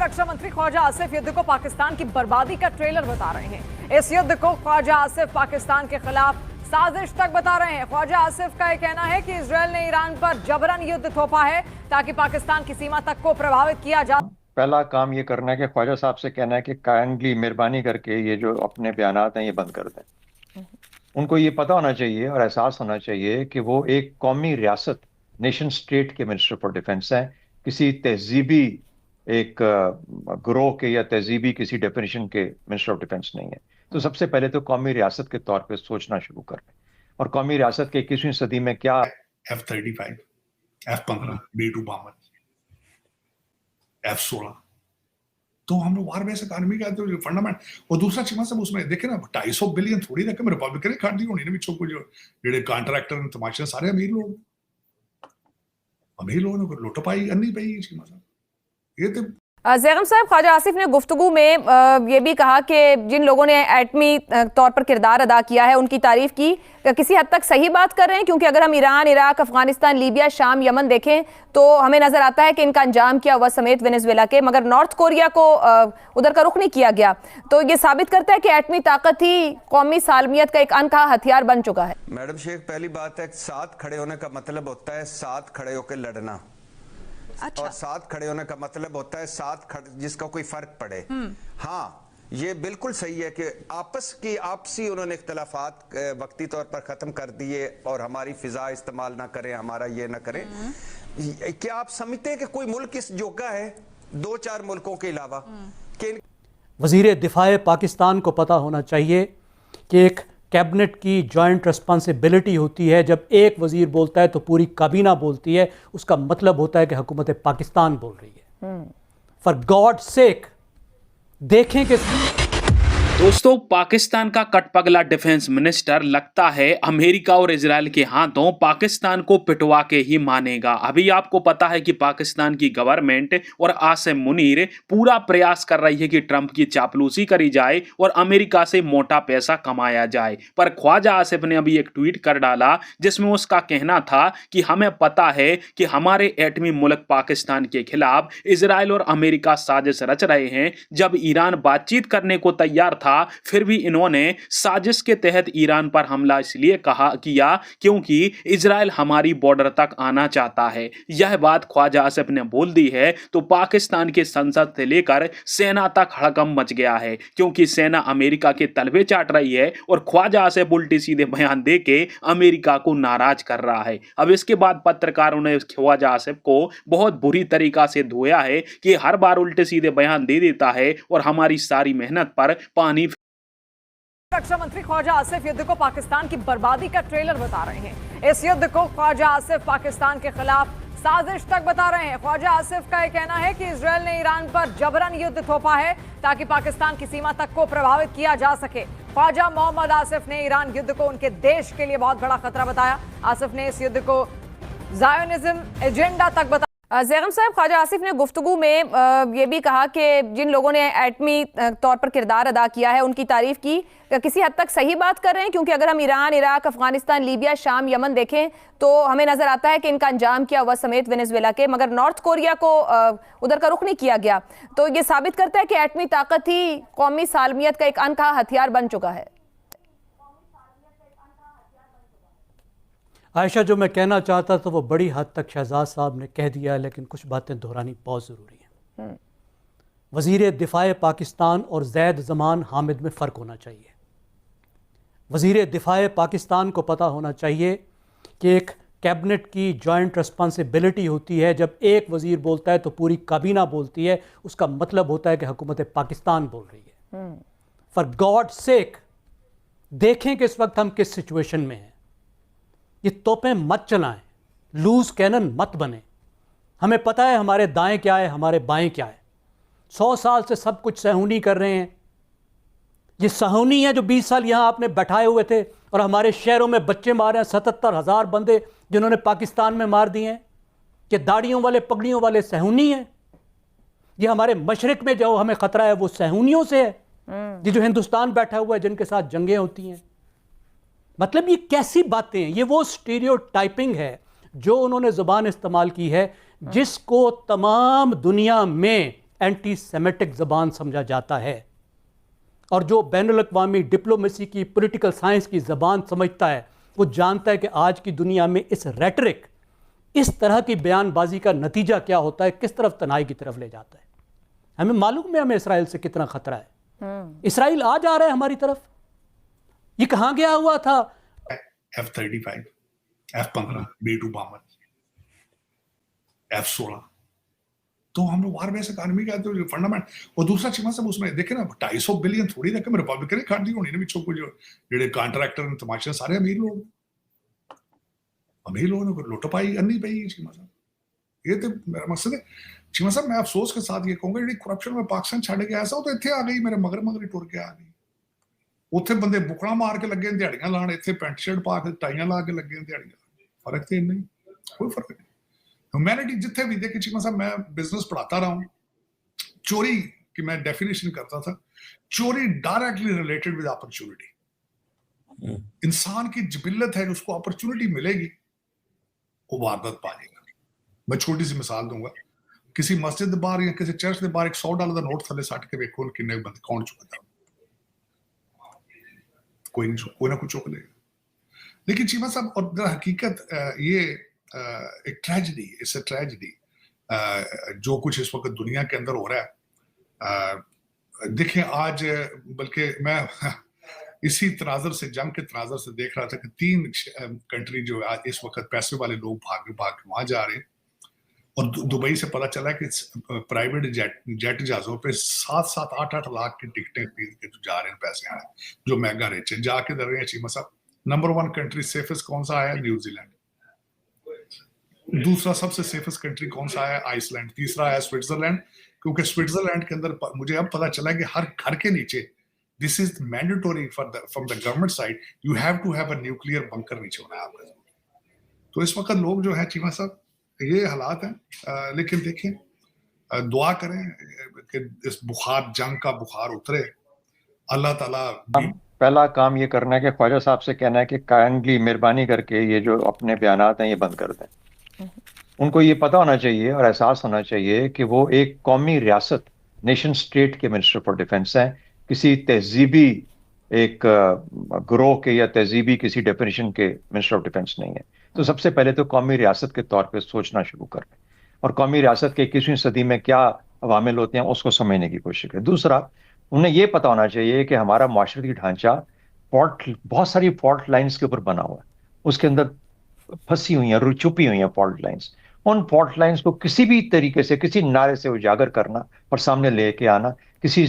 रक्षा मंत्री ख्वाजा आसिफ युद्ध को पाकिस्तान की बर्बादी का ट्रेलर बता रहे हैं। इस युद्ध को ख्वाजा आसिफ पाकिस्तान के खिलाफ साजिश तक बता रहे हैं। ख्वाजा आसिफ का यह कहना है कि इजरायल ने ईरान पर जबरन युद्ध थोपा है ताकि पाकिस्तान की सीमा तक को प्रभावित किया जा। पहला काम ये करना है कि ख्वाजा साहब से कहना है कि काइंडली मेहरबानी करके ये जो अपने बयानात हैं ये बंद कर दें। उनको ये पता होना चाहिए और एहसास होना चाहिए कि वो एक कौमी रियासत नेशन स्टेट के मिनिस्टर फॉर डिफेंस हैं, किसी तहजीबी एक ग्रोह के या तहजीबी किसी डेफिनेशन के मिनिस्टर ऑफ डिफेंस नहीं है। तो सबसे पहले तो कौमी रियासत के तौर पे सोचना शुरू कर लें। और कौमी रियासत के 21वीं सदी में क्या F-35, F-15, B-2 bomber, F-16, तो हम लोग वार बेस इकोनॉमी का तो फंडामेंट। और दूसरा चीज सब उसमें देखे ना 250 बिलियन थोड़ी रकम रिपब्लिकन काट दी होनी ना बिचो को जो जेडे कॉन्ट्रैक्टर तमाशे सारे अमीर लोग को लुट पाई अन्नी पाई इसकी मजा ये तो। ज़ैगम साहब, ख्वाजा आसिफ ने गुफ्तगू में ये भी कहा कि जिन लोगों ने एटमी तौर पर किरदार अदा किया है उनकी तारीफ की, किसी हद तक सही बात कर रहे हैं, क्योंकि अगर हम ईरान, इराक, अफगानिस्तान, लीबिया, शाम, यमन देखें तो हमें नजर आता है कि इनका अंजाम किया हुआ समेत वेनेजुएला के, मगर नॉर्थ कोरिया को उधर का रुख नहीं किया गया। तो ये साबित करता है कि एटमी ताकत ही कौमी सालमियत का एक अनकहा हथियार बन चुका है। मैडम शेख, पहली बात है साथ खड़े होने का मतलब होता है साथ खड़े होकर लड़ना। अच्छा। और साथ खड़े होने का मतलब होता है जिसका कोई फर्क पड़े। हाँ, ये बिल्कुल सही है कि आपसी उन्होंने इख्तलाफात वक्ती तौर पर खत्म कर दिए और हमारी फिजा इस्तेमाल ना करें, हमारा ये ना करें। क्या आप समझते हैं कि कोई मुल्क इस जोगा है 2-4 मुल्कों के अलावा कि वज़ीर दिफा पाकिस्तान को पता होना चाहिए कि एक कैबिनेट की जॉइंट रिस्पॉन्सिबिलिटी होती है। जब एक वज़ीर बोलता है तो पूरी काबीना बोलती है, उसका मतलब होता है कि हुकूमत पाकिस्तान बोल रही है। फॉर गॉड सेक देखें कि दोस्तों, पाकिस्तान का कटपगला डिफेंस मिनिस्टर लगता है अमेरिका और इजराइल के हाथों पाकिस्तान को पिटवा के ही मानेगा। अभी आपको पता है कि पाकिस्तान की गवर्नमेंट और आसिम मुनीर पूरा प्रयास कर रही है कि ट्रंप की चापलूसी करी जाए और अमेरिका से मोटा पैसा कमाया जाए। पर ख्वाजा आसिफ ने अभी एक ट्वीट कर डाला जिसमें उसका कहना था कि हमें पता है कि हमारे एटमी मुल्क पाकिस्तान के खिलाफ इजराइल और अमेरिका साजिश रच रहे हैं। जब ईरान बातचीत करने को तैयार था फिर भी इन्होंने साजिश के तहत ईरान पर हमला इसलिए किया क्योंकि इजराइल हमारी बॉर्डर तक आना चाहता है। यह बात ख्वाजा आसिफ ने बोल दी है तो पाकिस्तान के संसद से लेकर सेना तक हड़कंप मच गया है, क्योंकि सेना अमेरिका के तलवे चाट रही है और ख्वाजा आसिफ उल्टे सीधे बयान दे के अमेरिका को नाराज कर रहा है। अब इसके बाद पत्रकारों ने ख्वाजा आसिफ को बहुत बुरी तरीका से धोया है कि हर बार उल्टे सीधे बयान दे देता है और हमारी सारी मेहनत पर पानी। रक्षा मंत्री ख्वाजा आसिफ युद्ध को पाकिस्तान की बर्बादी का ट्रेलर बता रहे हैं। इस युद्ध को ख्वाजा आसिफ पाकिस्तान के खिलाफ साजिश तक बता रहे हैं। ख्वाजा आसिफ का यह कहना है कि इजरायल ने ईरान पर जबरन युद्ध थोपा है ताकि पाकिस्तान की सीमा तक को प्रभावित किया जा सके। ख्वाजा मोहम्मद आसिफ ने ईरान युद्ध को उनके देश के लिए बहुत बड़ा खतरा बताया। आसिफ ने इस युद्ध को ज़ायोनिज्म एजेंडा तक बताया। ज़ैगम साहब, ख्वाजा आसिफ ने गुफ्तगू में ये भी कहा कि जिन लोगों ने एटमी तौर पर किरदार अदा किया है उनकी तारीफ की, किसी हद तक सही बात कर रहे हैं, क्योंकि अगर हम ईरान, इराक, अफगानिस्तान, लीबिया, शाम, यमन देखें तो हमें नजर आता है कि इनका अंजाम किया हुआ समेत वेनेजुएला के, मगर नॉर्थ कोरिया को उधर का रुख नहीं किया गया। तो ये साबित करता है कि एटमी ताकत ही कौमी सालमियत का एक अनकहा हथियार बन चुका है। आयशा, जो मैं कहना चाहता था वो बड़ी हद तक शहजाद साहब ने कह दिया है, लेकिन कुछ बातें दोहरानी बहुत ज़रूरी है। वज़ीर दिफा पाकिस्तान और ज़ैद ज़मान हामिद में फ़र्क होना चाहिए। वज़ीर दिफा पाकिस्तान को पता होना चाहिए कि एक कैबिनेट की जॉइंट रिस्पॉन्सिबिलिटी होती है। जब एक वज़ीर बोलता है तो पूरी काबीना बोलती है, उसका मतलब होता है कि हुकूमत पाकिस्तान बोल रही है। फॉर गॉड सेक देखें कि इस वक्त हम किस सिचुएशन में हैं। ये तोपें मत चलाएं, लूज कैनन मत बने। हमें पता है हमारे दाएं क्या है, हमारे बाएं क्या है। 100 साल से सब कुछ सहूनी कर रहे हैं। ये सहूनी है जो 20 साल यहाँ आपने बैठाए हुए थे और हमारे शहरों में बच्चे मारे हैं। 77,000 बंदे जिन्होंने पाकिस्तान में मार दिए हैं। कि दाढ़ियों वाले पगड़ियों वाले सहूनी हैं। ये हमारे मशरिक में जो हमें ख़तरा है वो सहूनियों से है। ये जो हिंदुस्तान बैठा हुआ है जिनके साथ जंगें होती हैं। मतलब ये कैसी बातें हैं? ये वो स्टीरियोटाइपिंग है जो उन्होंने ज़ुबान इस्तेमाल की है जिसको तमाम दुनिया में एंटी सेमेटिक ज़बान समझा जाता है, और जो बैनुल-अक़वामी डिप्लोमेसी की पॉलिटिकल साइंस की ज़बान समझता है वो जानता है कि आज की दुनिया में इस रेटरिक, इस तरह की बयानबाजी का नतीजा क्या होता है, किस तरफ तनाई की तरफ ले जाता है। हमें मालूम है हमें इसराइल से कितना खतरा है। इसराइल आ जा रहा है हमारी तरफ। ये कहाँ गया हुआ था? F-35, F-15, B-2 bomber, F-16, तो हम लोग वार बेस इकॉनमी का तो फंडामेंट। और दूसरा चीज सब उसमें देखे ना, 250 बिलियन थोड़ी रकम रिपब्लिकन ने खाती होनी ना विचों को, जो जेडे कॉन्ट्रैक्टर तमाशे सारे अमीर लोग ने लुट पाई अन्नी पई चीमा साहब। ये तो मेरा मकसद है चीमा साहब, मैं अफसोस के साथ ये कहूंगा जी करप्शन में पाकिस्तान छड़ के ऐसा तो इतने आ गई, मेरे मगर ही टुर के आ गई। उत्थे बंदे बुकड़ा मार के लगे दिहाड़ियां लाने, इतने पेंट शर्ट पा के टाइयां ला के लगे दिहाड़ियां। फर्क तो नहीं, कोई फर्क नहीं। ह्यूमैनिटी जिथे भी देखी चीमा साहब, मैं बिजनेस पढ़ाता रहा हूँ। चोरी की मैं डेफिनेशन करता था, चोरी डायरेक्टली रिलेटेड विद अपॉर्चुनिटी। इंसान की जिबिल्लत है, उसको अपॉर्चुनिटी मिलेगी वो वारदात पाएगा। मैं छोटी सी मिसाल दूंगा, किसी मस्जिद बाहर या किसी चर्च के बाहर एक $100 का नोट थले सट के देखो किन्ने बंदे कौन चुकता, कोई नहीं, कोई ना कुछ चुक लेगा। लेकिन चीमा साहब, और हकीकत ये एक ट्रेजेडी, इट्स अ ट्रेजेडी जो कुछ इस वक्त दुनिया के अंदर हो रहा है। देखें आज, बल्कि मैं इसी तनाजर से, जंग के तनाजर से देख रहा था कि 3 कंट्री जो आज इस वक्त पैसे वाले लोग भाग के वहां जा रहे हैं। और दुबई से पता चला कि प्राइवेट जेट जहाजों पे 7-7, 8-8 लाख की टिकटें खरीद के जा रहे हैं पैसे आए, जो महंगा रेट है। जाके दर रहे हैं चीमा साहब, नंबर 1 कंट्री सेफेस्ट कौन सा है? न्यूजीलैंड। दूसरा सबसे सेफेस्ट कंट्री कौन सा है? आइसलैंड। तीसरा है स्विट्जरलैंड, क्योंकि स्विट्जरलैंड के अंदर मुझे अब पता चला कि हर घर के नीचे, this is mandatory from the government side, you have to have a nuclear bunker नीचे होना है आपका। तो इस वक्त लोग जो है चीमा साहब, ये हालात हैं। लेकिन देखें, दुआ करें कि इस बुखार, जंग का बुखार उतरे। अल्लाह ताला पहला काम ये करना है कि ख्वाजा साहब से कहना है कि काइंडली मेहरबानी करके ये जो अपने बयानात हैं ये बंद कर दें। उनको ये पता होना चाहिए और एहसास होना चाहिए कि वो एक कौमी रियासत, नेशन स्टेट के मिनिस्टर फॉर डिफेंस हैं, किसी तहजीबी एक ग्रोह के या तहजीबी किसी डेफिनेशन के मिनिस्टर ऑफ डिफेंस नहीं है। तो सबसे पहले तो कौमी रियासत के तौर पे सोचना शुरू करें और कौमी रियासत के 21वीं सदी में क्या अवामिल होते हैं उसको समझने की कोशिश करें। दूसरा, उन्हें ये पता होना चाहिए कि हमारा माशरती ढांचा बहुत सारी फॉल्ट लाइन्स के ऊपर बना हुआ है, उसके अंदर फंसी हुई हैं, छुपी हुई हैं फॉल्ट लाइन्स। उन फॉल्ट लाइन्स को किसी भी तरीके से, किसी नारे से उजागर करना और सामने लेके आना, किसी